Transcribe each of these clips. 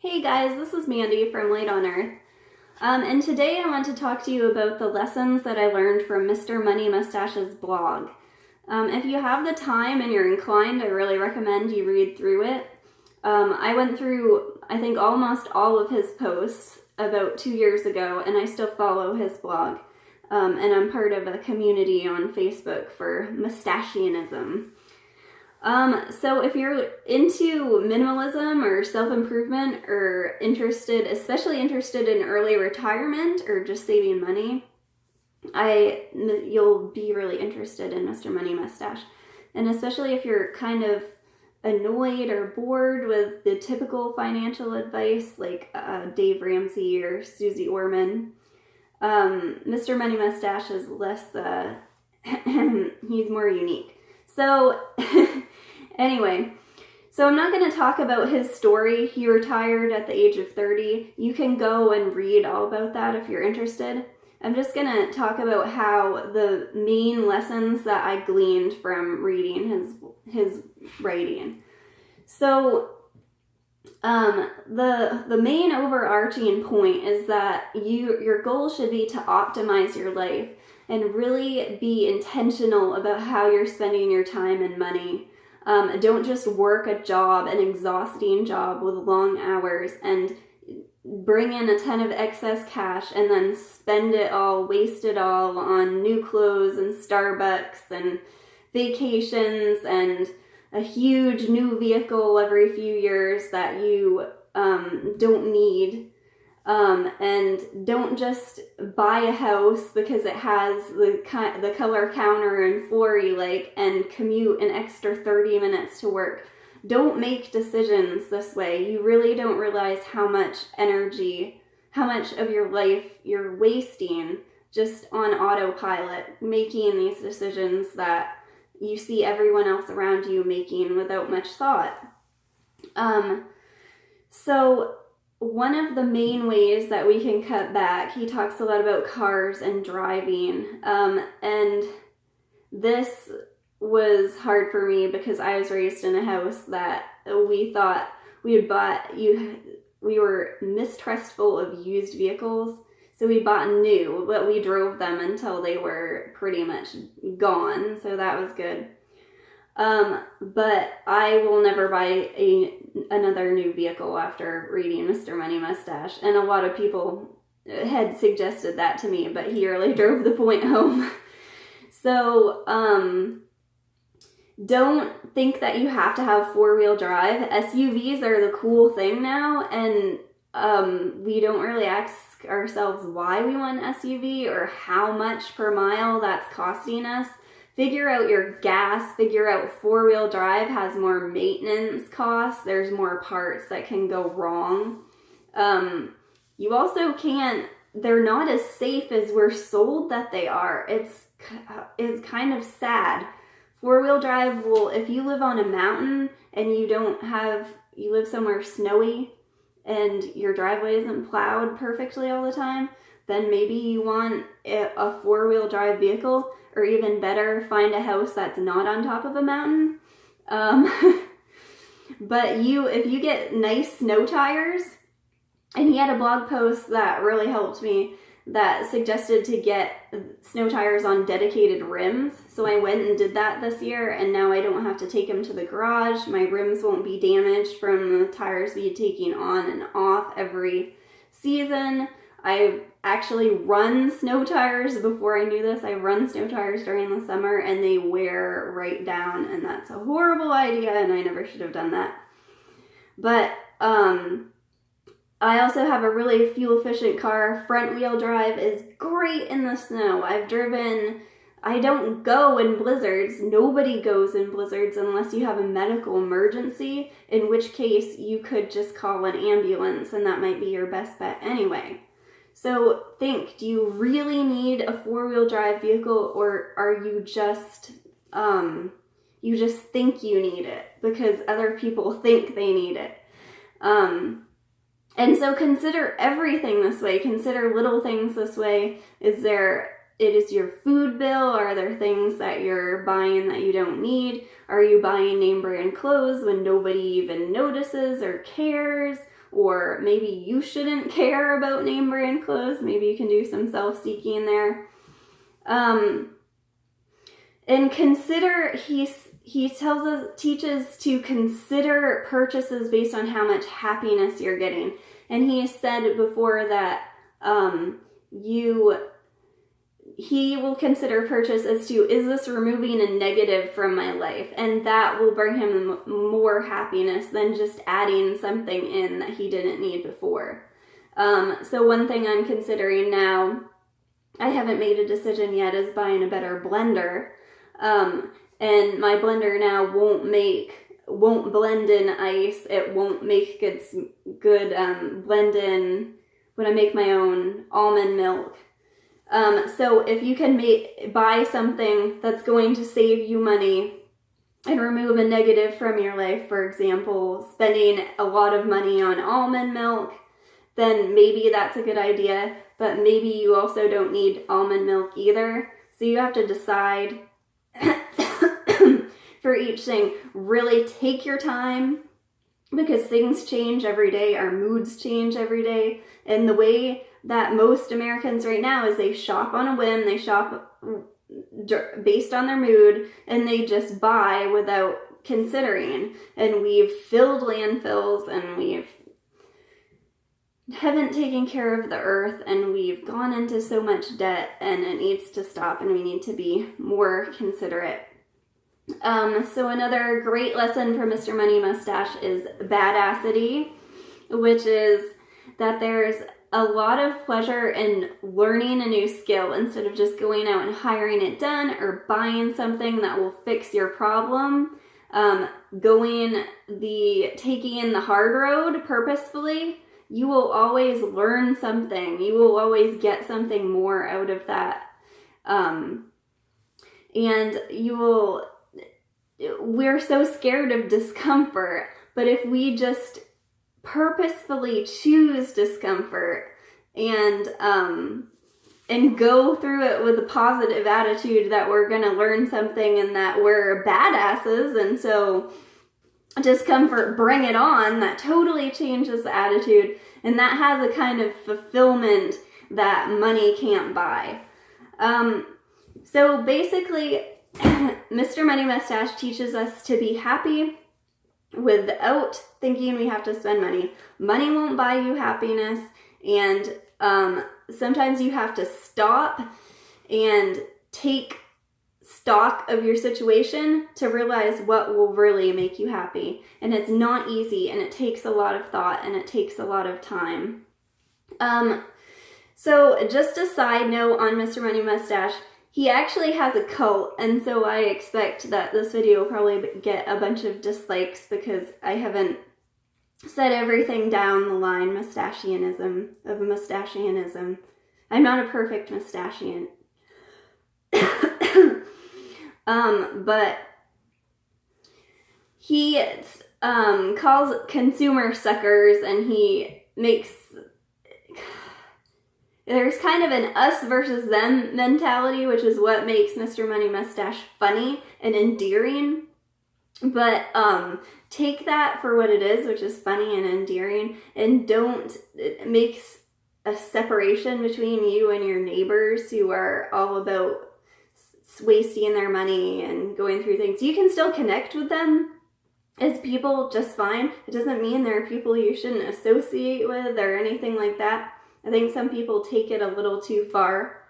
Hey guys, this is Mandy from Light on Earth. And today I want to talk to you about the lessons that I learned from Mr. Money Mustache's blog. If you have the time and you're inclined, I really recommend you read through it. I went through, I think, almost all of his posts about 2 years ago, and I still follow his blog. And I'm part of a community on Facebook for Mustachianism. So if you're into minimalism or self-improvement or especially interested in early retirement or just saving money, you'll be really interested in Mr. Money Mustache. And especially if you're kind of annoyed or bored with the typical financial advice like Dave Ramsey or Susie Orman, Mr. Money Mustache is less, he's more unique. So anyway, so I'm not going to talk about his story. He retired at the age of 30. You can go and read all about that if you're interested. I'm just going to talk about how the main lessons that I gleaned from reading his writing. So the main overarching point is that your goal should be to optimize your life and really be intentional about how you're spending your time and money. Don't just work a job, an exhausting job with long hours, and bring in a ton of excess cash and then spend it all, waste it all on new clothes and Starbucks and vacations and a huge new vehicle every few years that you don't need. And don't just buy a house because it has the color counter and floor you like and commute an extra 30 minutes to work. Don't make decisions this way. You really don't realize how much energy, how much of your life you're wasting just on autopilot, making these decisions that you see everyone else around you making without much thought. So one of the main ways that we can cut back, he talks a lot about cars and driving, and this was hard for me because I was raised in a house that we thought we had bought, we were mistrustful of used vehicles, so we bought new, but we drove them until they were pretty much gone, so that was good. But I will never buy another new vehicle after reading Mr. Money Mustache. And a lot of people had suggested that to me, but he really drove the point home. So, don't think that you have to have four-wheel drive. SUVs are the cool thing now, and we don't really ask ourselves why we want an SUV or how much per mile that's costing us. Figure out your gas, figure out four-wheel drive has more maintenance costs, there's more parts that can go wrong. You also they're not as safe as we're sold that they are. It's kind of sad. Four-wheel drive if you live on a mountain and you live somewhere snowy and your driveway isn't plowed perfectly all the time, then maybe you want a four-wheel drive vehicle, or even better, find a house that's not on top of a mountain. But if you get nice snow tires, and he had a blog post that really helped me that suggested to get snow tires on dedicated rims. So I went and did that this year, and now I don't have to take them to the garage. My rims won't be damaged from the tires being taken on and off every season. I actually run snow tires before I knew this. I run snow tires during the summer and they wear right down, and that's a horrible idea and I never should have done that. But I also have a really fuel efficient car. Front wheel drive is great in the snow. I don't go in blizzards. Nobody goes in blizzards unless you have a medical emergency, in which case you could just call an ambulance and that might be your best bet anyway. So think, do you really need a four-wheel drive vehicle, or are you just think you need it because other people think they need it? And so consider everything this way. Consider little things this way. Is your food bill? Are there things that you're buying that you don't need? Are you buying name brand clothes when nobody even notices or cares? or maybe you shouldn't care about name brand clothes. Maybe you can do some self-seeking there. And consider, teaches to consider purchases based on how much happiness you're getting. And he said before that he will consider purchase as to, is this removing a negative from my life? And that will bring him more happiness than just adding something in that he didn't need before. So one thing I'm considering now, I haven't made a decision yet, is buying a better blender. And my blender now won't blend in ice. It won't make good blend in when I make my own almond milk. So if you can buy something that's going to save you money and remove a negative from your life, for example, spending a lot of money on almond milk, then maybe that's a good idea, but maybe you also don't need almond milk either. So you have to decide for each thing. Really take your time, because things change every day, our moods change every day, and the way that most Americans right now is they shop on a whim, they shop based on their mood, and they just buy without considering. And we've filled landfills, and haven't taken care of the earth, and we've gone into so much debt, and it needs to stop, and we need to be more considerate. So another great lesson from Mr. Money Mustache is badassity, which is that there's a lot of pleasure in learning a new skill instead of just going out and hiring it done or buying something that will fix your problem. Taking the hard road purposefully, you will always learn something. You will always get something more out of that. And we're so scared of discomfort, but if we just purposefully choose discomfort and go through it with a positive attitude that we're going to learn something and that we're badasses, and so discomfort, bring it on, that totally changes the attitude, and that has a kind of fulfillment that money can't buy. So basically, Mr. Money Mustache teaches us to be happy without thinking we have to spend money. Money won't buy you happiness, and sometimes you have to stop and take stock of your situation to realize what will really make you happy. And it's not easy, and it takes a lot of thought, and it takes a lot of time. So just a side note on Mr. Money Mustache, he actually has a cult, and so I expect that this video will probably get a bunch of dislikes because I haven't said everything down the line mustachianism. I'm not a perfect mustachian. But he calls consumer suckers, and he makes... There's kind of an us versus them mentality, which is what makes Mr. Money Mustache funny and endearing. But take that for what it is, which is funny and endearing, and it makes a separation between you and your neighbors who are all about wasting their money and going through things. You can still connect with them as people just fine. It doesn't mean there are people you shouldn't associate with or anything like that. I think some people take it a little too far.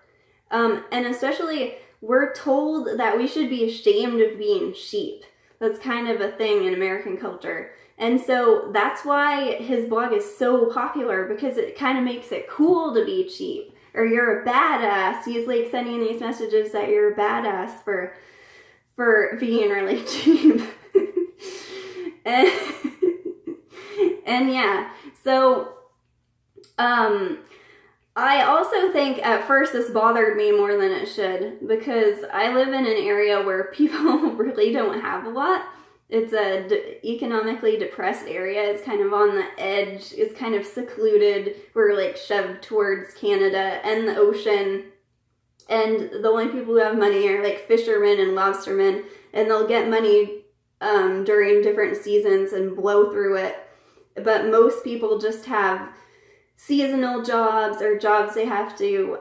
And especially, we're told that we should be ashamed of being cheap. That's kind of a thing in American culture. And so that's why his blog is so popular, because it kind of makes it cool to be cheap. Or you're a badass. He's like sending these messages that you're a badass for being really cheap. and yeah, so... I also think at first this bothered me more than it should, because I live in an area where people really don't have a lot. It's a economically depressed area. It's kind of on the edge. It's kind of secluded. We're like shoved towards Canada and the ocean. And the only people who have money are like fishermen and lobstermen, and they'll get money during different seasons and blow through it. but most people just have seasonal jobs or jobs they have to,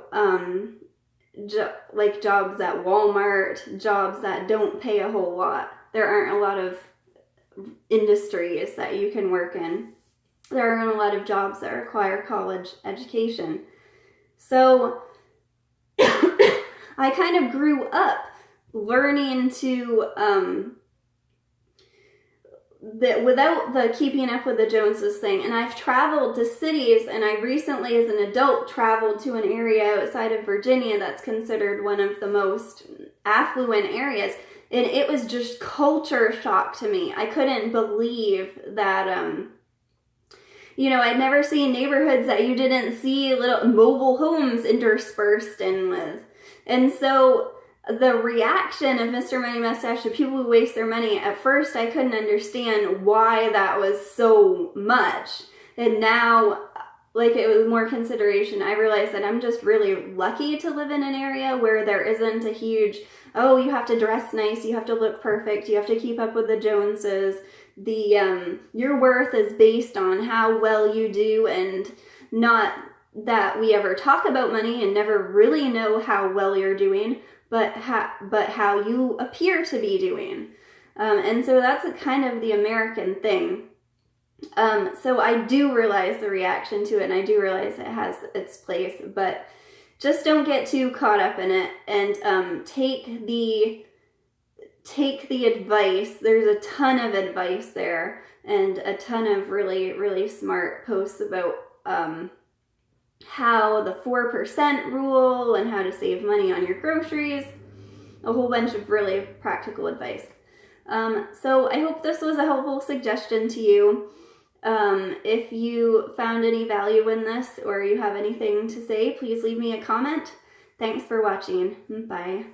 like jobs at Walmart, jobs that don't pay a whole lot. There aren't a lot of industries that you can work in. There aren't a lot of jobs that require college education. So I kind of grew up learning to, without the keeping up with the Joneses thing. And I've traveled to cities, and I recently as an adult traveled to an area outside of Virginia that's considered one of the most affluent areas. And it was just culture shock to me. I couldn't believe that, I'd never seen neighborhoods that you didn't see little mobile homes interspersed in with. And so the reaction of Mr. Money Mustache to people who waste their money, at first I couldn't understand why that was so much. And now, like, it was more consideration. I realized that I'm just really lucky to live in an area where there isn't a huge, oh, you have to dress nice, you have to look perfect, you have to keep up with the Joneses. Your worth is based on how well you do, and not that we ever talk about money and never really know how well you're doing, but how you appear to be doing. And so that's kind of the American thing. So I do realize the reaction to it, and I do realize it has its place, but just don't get too caught up in it, and take the advice. There's a ton of advice there, and a ton of really, really smart posts about how the 4% rule and how to save money on your groceries. A whole bunch of really practical advice. So I hope this was a helpful suggestion to you. If you found any value in this, or you have anything to say, please leave me a comment. Thanks for watching. Bye.